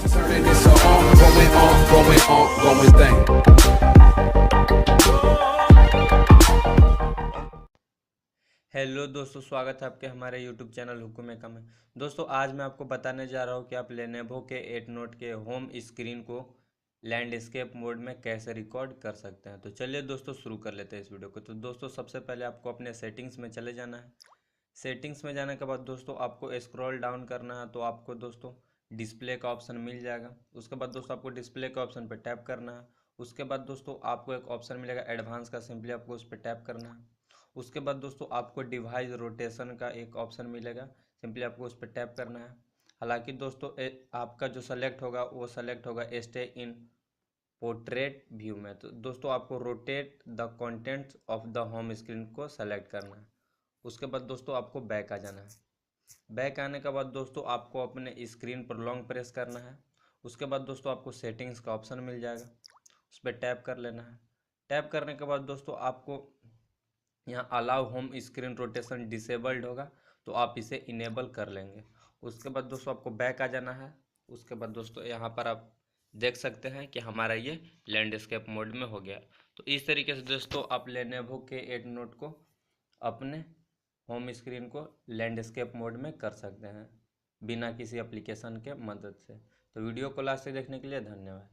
Turning this going thing. Hello दोस्तों, स्वागत है आपके हमारे यूट्यूब चैनल हुक्म कम है। दोस्तों आज मैं आपको बताने जा रहा हूँ कि आप लेनोवो के 8 नोट के होम स्क्रीन को लैंडस्केप मोड में कैसे रिकॉर्ड कर सकते हैं। तो चलिए दोस्तों शुरू कर लेते हैं इस वीडियो को। तो दोस्तों सबसे पहले आपको अपने सेटिंग्स में चले जाना है। सेटिंग्स में जाने के बाद दोस्तों आपको स्क्रॉल डाउन करना है, तो आपको दोस्तों डिस्प्ले का ऑप्शन मिल जाएगा। उसके बाद दोस्तों आपको डिस्प्ले के ऑप्शन पर टैप करना है। उसके बाद दोस्तों आपको एक ऑप्शन मिलेगा एडवांस का, सिंपली आपको उस पर टैप करना है। उसके बाद दोस्तों आपको डिवाइस रोटेशन का एक ऑप्शन मिलेगा, सिंपली आपको उस पर टैप करना है। हालांकि दोस्तों आपका जो सेलेक्ट होगा वो सेलेक्ट होगा स्टे इन पोर्ट्रेट व्यू में। तो दोस्तों आपको rotate the contents of the home screen को सेलेक्ट करना है। उसके बाद दोस्तों आपको बैक आ जाना है। बैक आने के बाद दोस्तों आपको अपने स्क्रीन पर लॉन्ग प्रेस करना है। उसके बाद दोस्तों आपको सेटिंग्स का ऑप्शन मिल जाएगा, उस पर टैप कर लेना है। टैप करने के बाद दोस्तों आपको यहाँ allow home screen rotation disabled होगा, तो आप इसे इनेबल कर लेंगे। उसके बाद दोस्तों आपको बैक आ जाना है। उसके बाद दोस्तों यहाँ पर आप देख सकते हैं कि हमारा ये लैंडस्केप मोड में हो गया। तो इस तरीके से दोस्तों आप लेनोवो के 8 नोट को अपने होम स्क्रीन को लैंडस्केप मोड में कर सकते हैं बिना किसी एप्लीकेशन के मदद से। तो वीडियो को लास्ट तक देखने के लिए धन्यवाद।